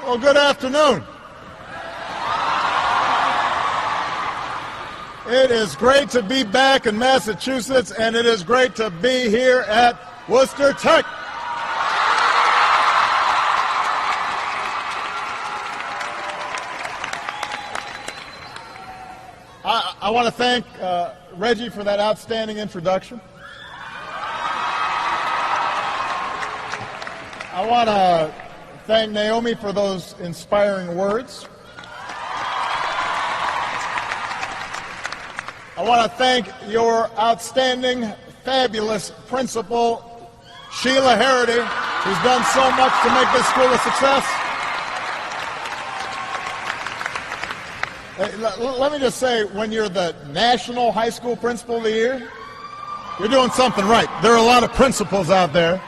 Well, good afternoon. It is great to be back in Massachusetts, and it is great to be here at Worcester Tech. I want to thank Reggie for that outstanding introduction. I want to thank Naomi for those inspiring words. I want to thank your outstanding, fabulous principal, Sheila Harity, who's done so much to make this school a success. Let me just say, when you're the National High School Principal of the Year, you're doing something right. There are a lot of principals out there,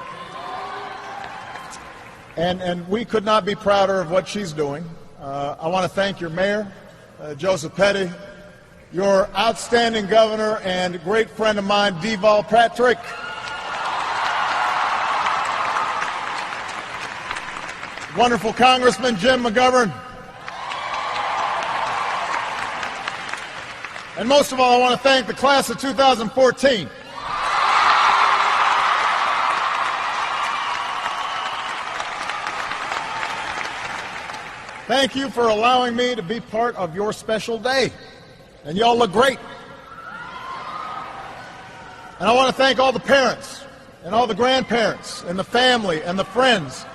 and we could not be prouder of what she's doing. I want to thank your mayor, Joseph Petty, your outstanding governor and great friend of mine, Deval Patrick. Wonderful Congressman Jim McGovern. And most of all, I want to thank the class of 2014. Thank you for allowing me to be part of your special day. And y'all look great. And I want to thank all the parents and all the grandparents and the family and the friends.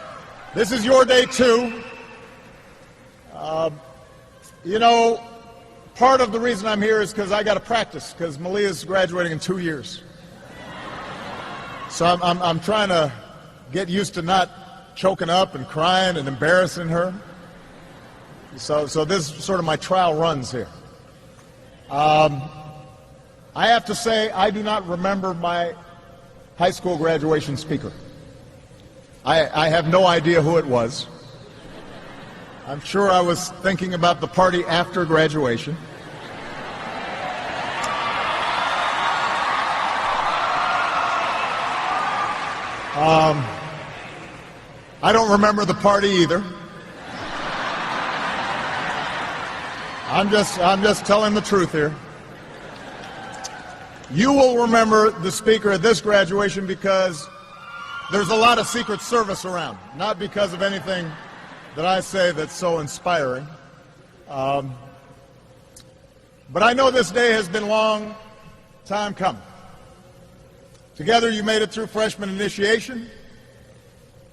This is your day too. You know, part of the reason I'm here is because I got to practice, because Malia's graduating in 2 years. So I'm trying to get used to not choking up and crying and embarrassing her. So this is sort of my trial runs here. I have to say, I do not remember my high school graduation speaker. I have no idea who it was. I'm sure I was thinking about the party after graduation. I don't remember the party either. I'm just telling the truth here. You will remember the speaker at this graduation because there's a lot of Secret Service around, not because of anything that I say that's so inspiring. But I know this day has been long time coming. Together you made it through freshman initiation.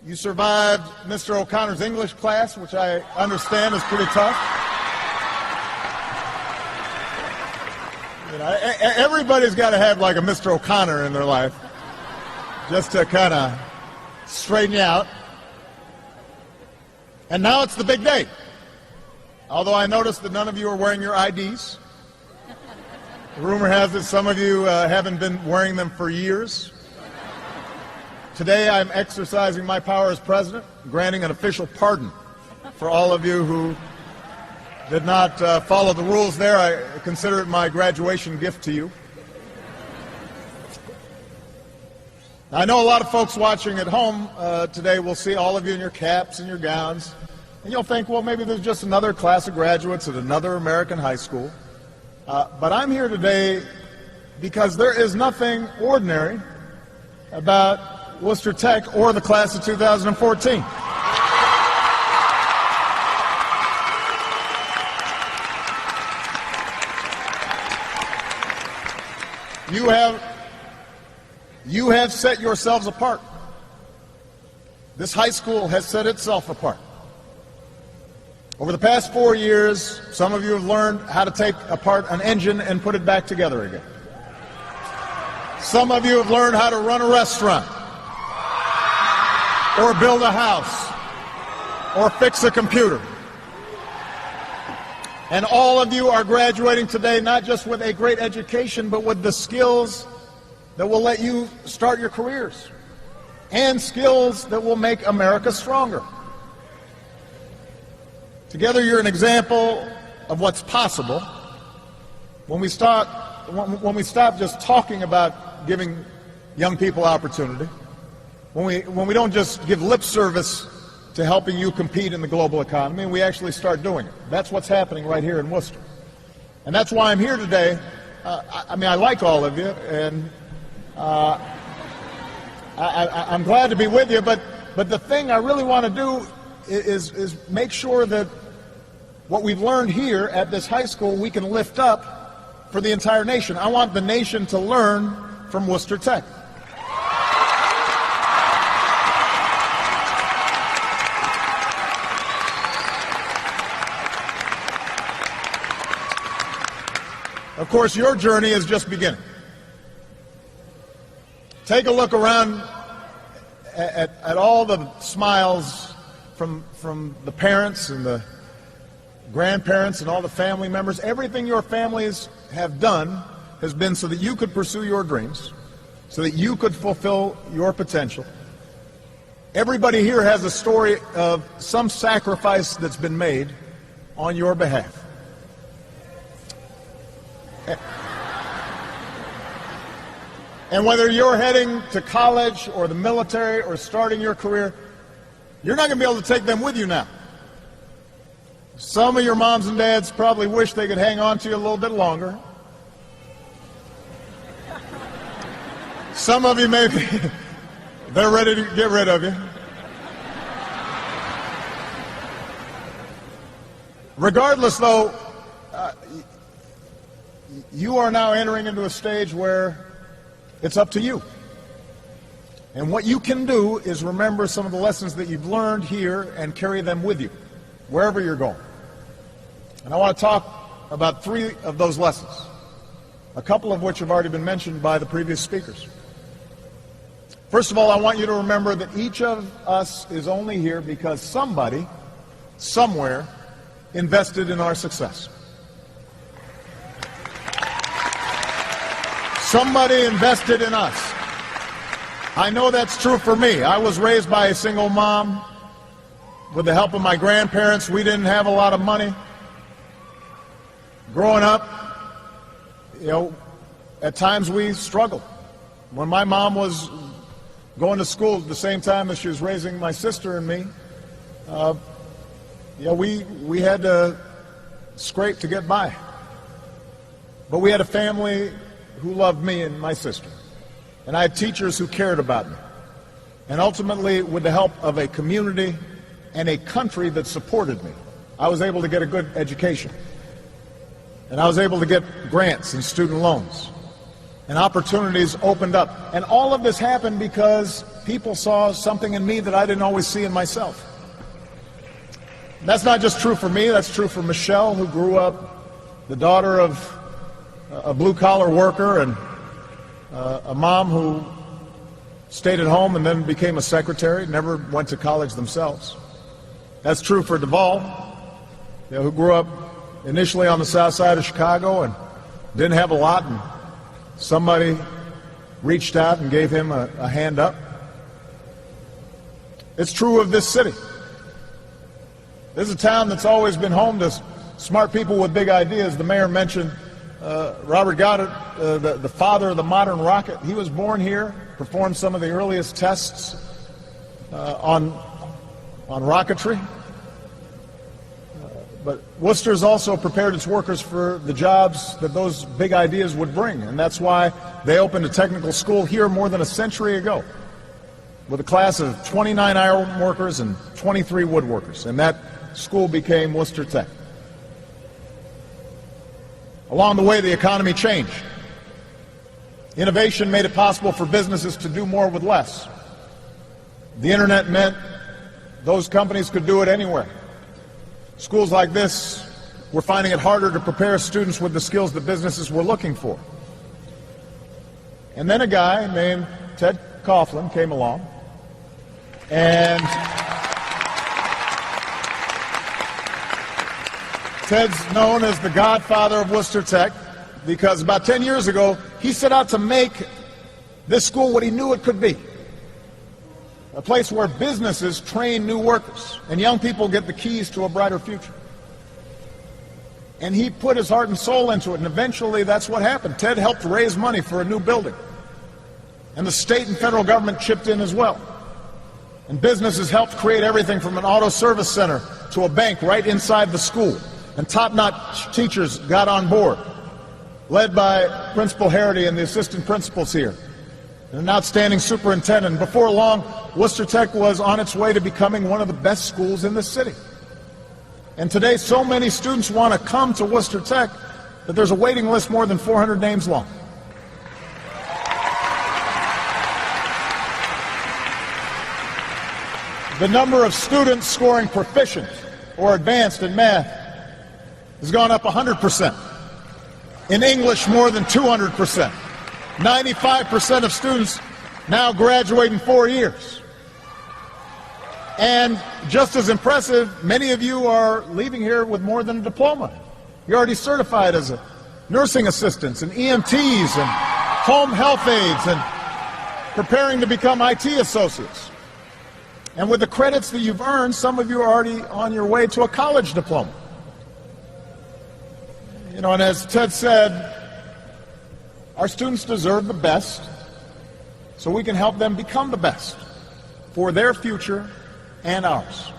You survived Mr. O'Connor's English class, which I understand is pretty tough. You know, everybody's got to have like a Mr. O'Connor in their life just to kind of straighten you out. And now it's the big day. Although I noticed that none of you are wearing your IDs. The rumor has it some of you haven't been wearing them for years. Today I'm exercising my power as president, granting an official pardon for all of you who did not follow the rules there. I consider it my graduation gift to you. I know a lot of folks watching at home today will see all of you in your caps and your gowns, and you'll think, well, maybe there's just another class of graduates at another American high school. But I'm here today because there is nothing ordinary about Worcester Tech or the class of 2014. You have set yourselves apart. This high school has set itself apart. Over the past 4 years, some of you have learned how to take apart an engine and put it back together again. Some of you have learned how to run a restaurant, or build a house, or fix a computer. And all of you are graduating today not just with a great education, but with the skills that will let you start your careers, and skills that will make America stronger. Together you're an example of what's possible when we stop just talking about giving young people opportunity, when we don't just give lip service to helping you compete in the global economy, and we actually start doing it. That's what's happening right here in Worcester. And that's why I'm here today. I like all of you, and I'm glad to be with you, but the thing I really want to do is make sure that what we've learned here at this high school we can lift up for the entire nation. I want the nation to learn from Worcester Tech. Of course, your journey is just beginning. Take a look around at all the smiles from the parents and the grandparents and all the family members. Everything your families have done has been so that you could pursue your dreams, so that you could fulfill your potential. Everybody here has a story of some sacrifice that's been made on your behalf. And whether you're heading to college or the military or starting your career, you're not going to be able to take them with you now. Some of your moms and dads probably wish they could hang on to you a little bit longer. Some of you maybe they're ready to get rid of you. Regardless, though, you are now entering into a stage where it's up to you. And what you can do is remember some of the lessons that you've learned here and carry them with you, wherever you're going. And I want to talk about 3 of those lessons, a couple of which have already been mentioned by the previous speakers. First of all, I want you to remember that each of us is only here because somebody, somewhere, invested in our success. Somebody invested in us. I know that's true for me. I was raised by a single mom. With the help of my grandparents, we didn't have a lot of money. Growing up, at times we struggled. When my mom was going to school at the same time as she was raising my sister and me, we had to scrape to get by. But we had a family who loved me and my sister. And I had teachers who cared about me. And ultimately, with the help of a community and a country that supported me, I was able to get a good education. And I was able to get grants and student loans. And opportunities opened up. And all of this happened because people saw something in me that I didn't always see in myself. That's not just true for me, that's true for Michelle, who grew up the daughter of a blue-collar worker and a mom who stayed at home and then became a secretary, never went to college themselves. That's true for Duvall, who grew up initially on the south side of Chicago and didn't have a lot, and somebody reached out and gave him a hand up. It's true of this city. This is a town that's always been home to smart people with big ideas. The mayor mentioned Robert Goddard, the father of the modern rocket. He was born here, performed some of the earliest tests on rocketry. But Worcester's also prepared its workers for the jobs that those big ideas would bring, and that's why they opened a technical school here more than a century ago, with a class of 29 iron workers and 23 woodworkers, and that school became Worcester Tech. Along the way, the economy changed. Innovation made it possible for businesses to do more with less. The internet meant those companies could do it anywhere. Schools like this were finding it harder to prepare students with the skills that businesses were looking for. And then a guy named Ted Coughlin came along, and Ted's known as the godfather of Worcester Tech because about 10 years ago, he set out to make this school what he knew it could be. A place where businesses train new workers and young people get the keys to a brighter future. And he put his heart and soul into it, and eventually that's what happened. Ted helped raise money for a new building. And the state and federal government chipped in as well. And businesses helped create everything from an auto service center to a bank right inside the school. And top-notch teachers got on board, led by Principal Harity and the assistant principals here, and an outstanding superintendent. Before long, Worcester Tech was on its way to becoming one of the best schools in the city. And today, so many students want to come to Worcester Tech that there's a waiting list more than 400 names long. The number of students scoring proficient or advanced in math has gone up 100%. In English, more than 200%. 95% of students now graduate in 4 years. And just as impressive, many of you are leaving here with more than a diploma. You're already certified as nursing assistants and EMTs and home health aides and preparing to become IT associates. And with the credits that you've earned, some of you are already on your way to a college diploma. You know, and as Ted said, our students deserve the best, so we can help them become the best for their future and ours.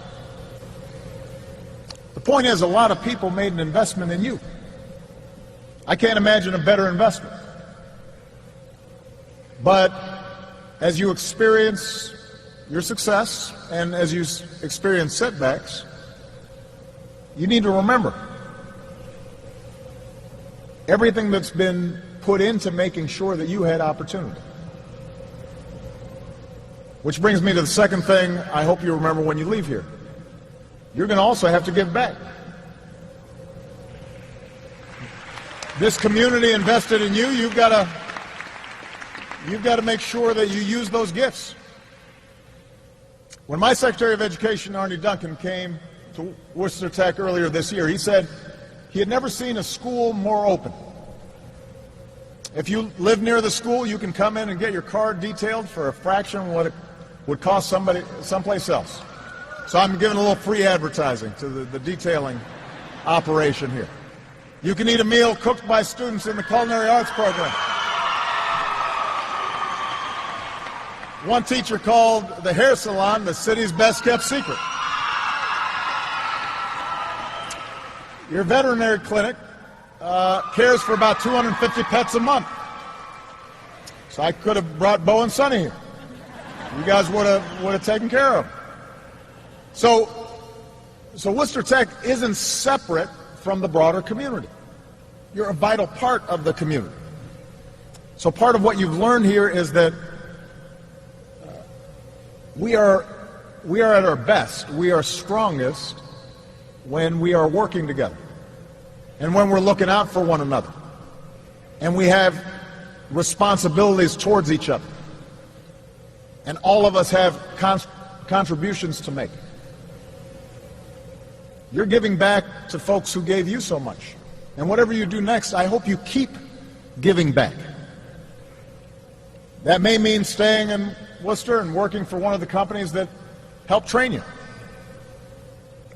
The point is, a lot of people made an investment in you. I can't imagine a better investment. But as you experience your success and as you experience setbacks, you need to remember everything that's been put into making sure that you had opportunity. Which brings me to the second thing I hope you remember when you leave here. You're going to also have to give back. This community invested in you. You've got to make sure that you use those gifts. When my Secretary of Education, Arne Duncan, came to Worcester Tech earlier this year, he said he had never seen a school more open. If you live near the school, you can come in and get your car detailed for a fraction of what it would cost somebody someplace else. So I'm giving a little free advertising to the detailing operation here. You can eat a meal cooked by students in the culinary arts program. One teacher called the hair salon the city's best kept secret. Your veterinary clinic cares for about 250 pets a month. So I could have brought Bo and Sonny here. You guys would have taken care of them. So Worcester Tech isn't separate from the broader community. You're a vital part of the community. So part of what you've learned here is that we are at our best, we are strongest when we are working together and when we're looking out for one another and we have responsibilities towards each other and all of us have contributions to make. You're giving back to folks who gave you so much, and whatever you do next, I hope you keep giving back. That may mean staying in Worcester and working for one of the companies that helped train you.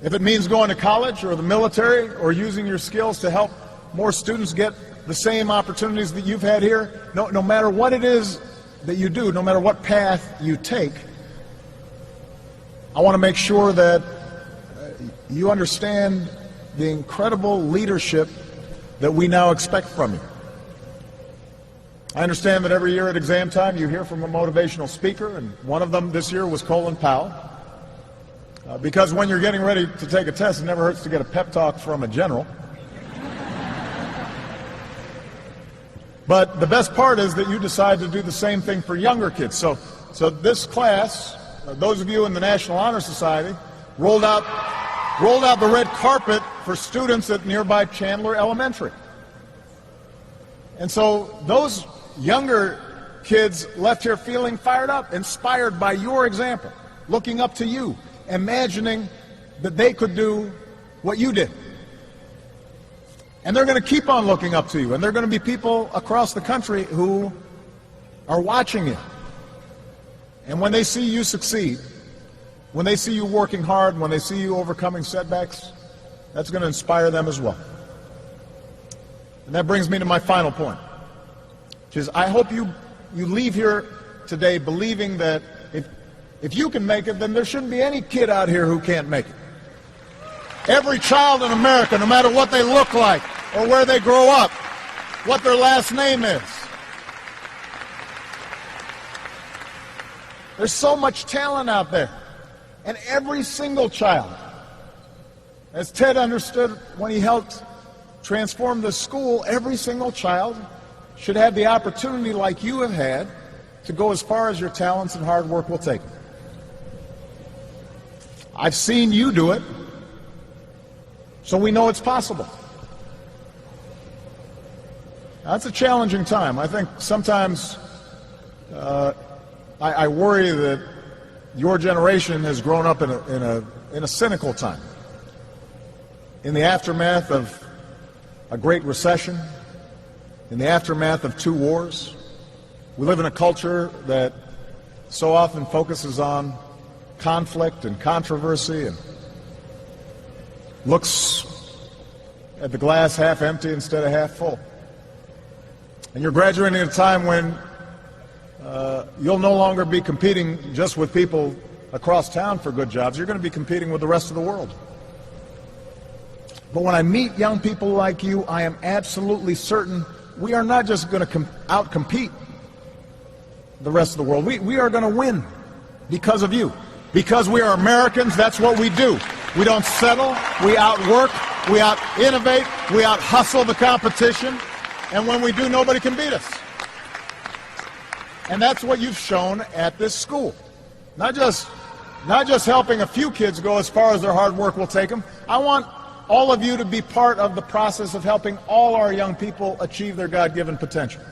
If it means going to college or the military or using your skills to help more students get the same opportunities that you've had here, no matter what it is that you do, no matter what path you take, I want to make sure that you understand the incredible leadership that we now expect from you. I understand that every year at exam time you hear from a motivational speaker, and one of them this year was Colin Powell. Because when you're getting ready to take a test, it never hurts to get a pep talk from a general. But the best part is that you decide to do the same thing for younger kids. So this class, those of you in the National Honor Society, rolled out the red carpet for students at nearby Chandler Elementary. And so those younger kids left here feeling fired up, inspired by your example, looking up to you, imagining that they could do what you did. And they're going to keep on looking up to you, and there are going to be people across the country who are watching you. And when they see you succeed, when they see you working hard, when they see you overcoming setbacks, that's going to inspire them as well. And that brings me to my final point, which is I hope you leave here today believing that If you can make it, then there shouldn't be any kid out here who can't make it. Every child in America, no matter what they look like or where they grow up, what their last name is. There's so much talent out there. And every single child, as Ted understood when he helped transform the school, every single child should have the opportunity, like you have had, to go as far as your talents and hard work will take them. I've seen you do it, so we know it's possible. Now, it's a challenging time. I think sometimes I worry that your generation has grown up in a cynical time. In the aftermath of a great recession, in the aftermath of 2 wars, we live in a culture that so often focuses on conflict and controversy and looks at the glass half empty instead of half full. And you're graduating at a time when you'll no longer be competing just with people across town for good jobs. You're going to be competing with the rest of the world. But when I meet young people like you, I am absolutely certain we are not just going to out-compete the rest of the world. We are going to win because of you. Because we are Americans, that's what we do. We don't settle, we outwork, we out-innovate, we out-hustle the competition, and when we do, nobody can beat us. And that's what you've shown at this school. Not just helping a few kids go as far as their hard work will take them. I want all of you to be part of the process of helping all our young people achieve their God-given potential.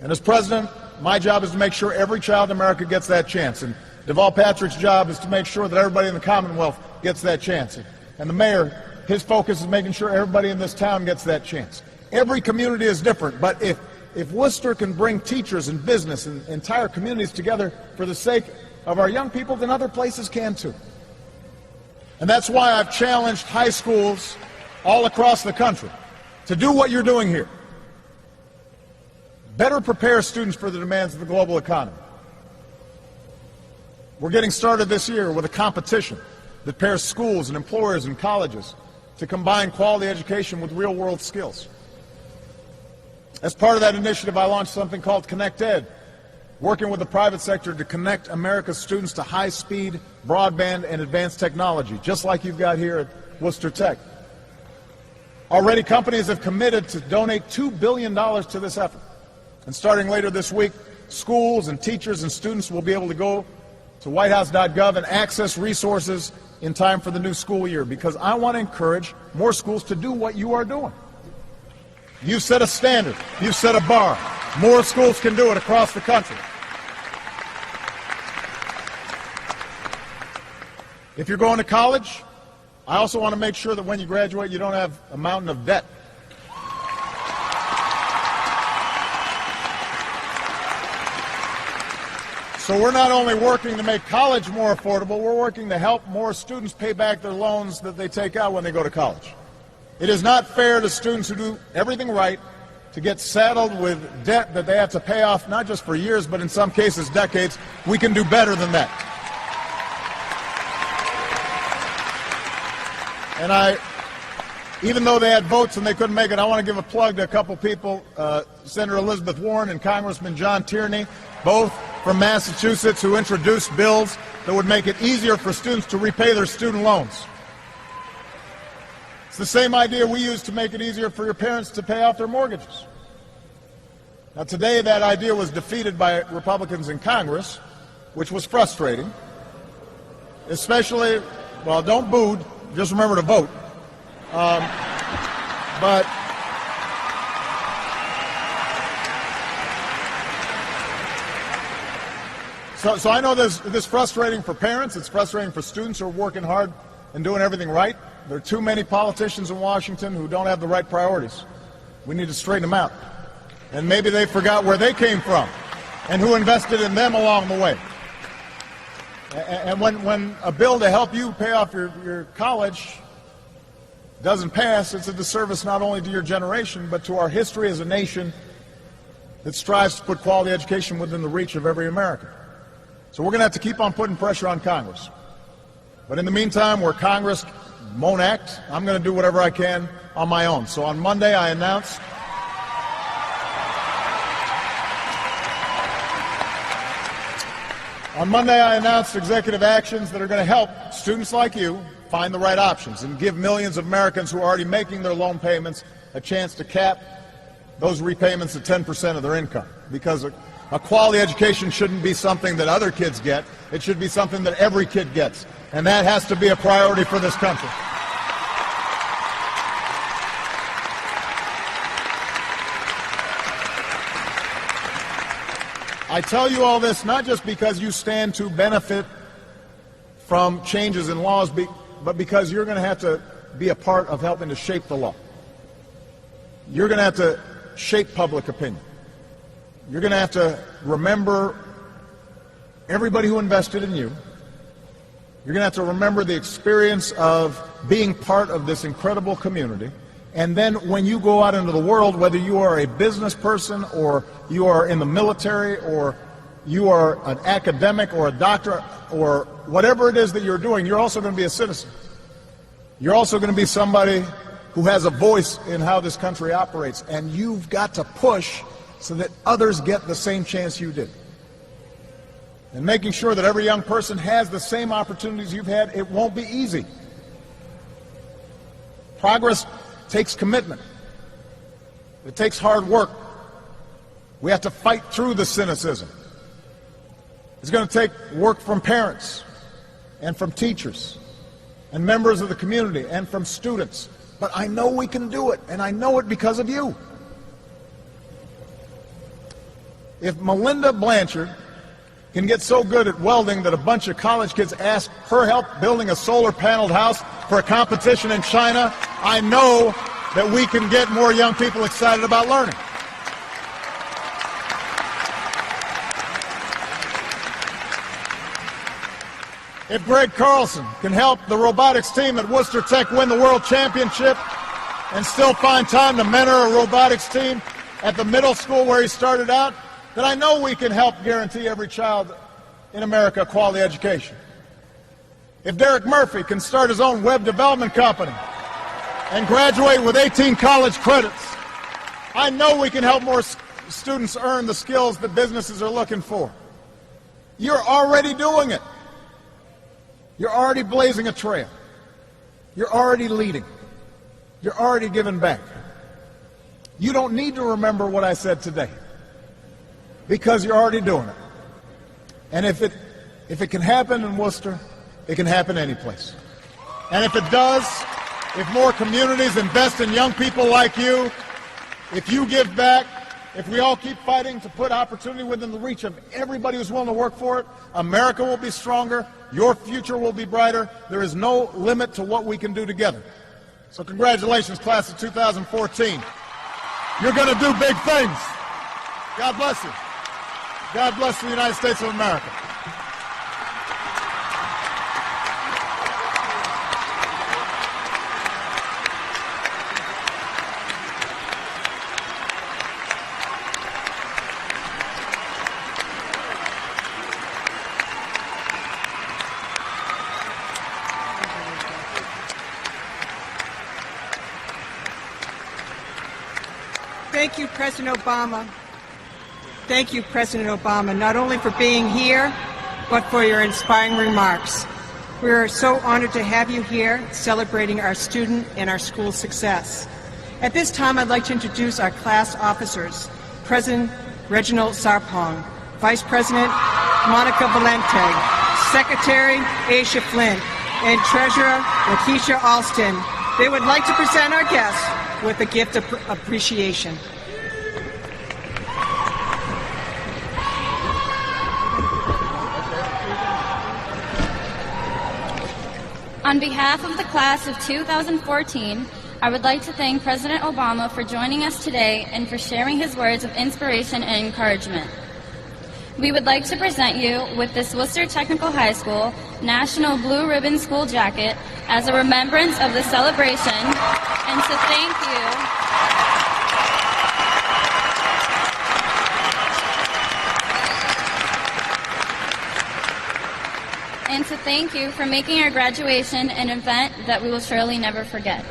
And as president, my job is to make sure every child in America gets that chance. And Deval Patrick's job is to make sure that everybody in the Commonwealth gets that chance. And the mayor, his focus is making sure everybody in this town gets that chance. Every community is different, but if Worcester can bring teachers and business and entire communities together for the sake of our young people, then other places can too. And that's why I've challenged high schools all across the country to do what you're doing here. Better prepare students for the demands of the global economy. We're getting started this year with a competition that pairs schools and employers and colleges to combine quality education with real-world skills. As part of that initiative, I launched something called Connect Ed, working with the private sector to connect America's students to high-speed, broadband, and advanced technology, just like you've got here at Worcester Tech. Already, companies have committed to donate $2 billion to this effort. And starting later this week, schools and teachers and students will be able to go to whitehouse.gov and access resources in time for the new school year, because I want to encourage more schools to do what you are doing. You set a standard. You set a bar. More schools can do it across the country. If you're going to college, I also want to make sure that when you graduate, you don't have a mountain of debt. So we're not only working to make college more affordable, we're working to help more students pay back their loans that they take out when they go to college. It is not fair to students who do everything right to get saddled with debt that they have to pay off not just for years, but in some cases decades. We can do better than that. And even though they had votes and they couldn't make it, I want to give a plug to a couple people, Senator Elizabeth Warren and Congressman John Tierney, both from Massachusetts, who introduced bills that would make it easier for students to repay their student loans. It's the same idea we use to make it easier for your parents to pay off their mortgages. Now, today that idea was defeated by Republicans in Congress, which was frustrating, especially, well, don't boo, just remember to vote. So I know this is frustrating for parents. It's frustrating for students who are working hard and doing everything right. There are too many politicians in Washington who don't have the right priorities. We need to straighten them out. And maybe they forgot where they came from and who invested in them along the way. And when a bill to help you pay off your college doesn't pass, it's a disservice not only to your generation, but to our history as a nation that strives to put quality education within the reach of every American. So we're going to have to keep on putting pressure on Congress. But in the meantime, where Congress won't act, I'm going to do whatever I can on my own. So on Monday, I announced executive actions that are going to help students like you find the right options and give millions of Americans who are already making their loan payments a chance to cap those repayments at 10% of their income. Because a quality education shouldn't be something that other kids get. It should be something that every kid gets. And that has to be a priority for this country. I tell you all this not just because you stand to benefit from changes in laws, but because you're going to have to be a part of helping to shape the law. You're going to have to shape public opinion. You're going to have to remember everybody who invested in you. You're going to have to remember the experience of being part of this incredible community. And then when you go out into the world, whether you are a business person or you are in the military or you are an academic or a doctor or whatever it is that you're doing, you're also going to be a citizen. You're also going to be somebody who has a voice in how this country operates. And you've got to push so that others get the same chance you did. And making sure that every young person has the same opportunities you've had, it won't be easy. Progress takes commitment. It takes hard work. We have to fight through the cynicism. It's going to take work from parents and from teachers and members of the community and from students. But I know we can do it, and I know it because of you. If Melinda Blanchard can get so good at welding that a bunch of college kids ask her help building a solar-paneled house for a competition in China, I know that we can get more young people excited about learning. If Greg Carlson can help the robotics team at Worcester Tech win the World Championship and still find time to mentor a robotics team at the middle school where he started out, then I know we can help guarantee every child in America a quality education. If Derek Murphy can start his own web development company and graduate with 18 college credits, I know we can help more students earn the skills that businesses are looking for. You're already doing it. You're already blazing a trail. You're already leading. You're already giving back. You don't need to remember what I said today because you're already doing it. And if it can happen in Worcester, it can happen any place. And if it does, if more communities invest in young people like you, if you give back, if we all keep fighting to put opportunity within the reach of everybody who's willing to work for it, America will be stronger, your future will be brighter. There is no limit to what we can do together. So congratulations, class of 2014. You're going to do big things. God bless you. God bless the United States of America. Thank you, President Obama. Thank you, President Obama, not only for being here, but for your inspiring remarks. We are so honored to have you here celebrating our student and our school success. At this time, I'd like to introduce our class officers, President Reginald Sarpong, Vice President Monica Valente, Secretary Aisha Flint, and Treasurer Lakeisha Alston. They would like to present our guests with a gift of appreciation. On behalf of the class of 2014, I would like to thank President Obama for joining us today and for sharing his words of inspiration and encouragement. We would like to present you with this Worcester Technical High School National Blue Ribbon School Jacket as a remembrance of the celebration and to thank you and to thank you for making our graduation an event that we will surely never forget.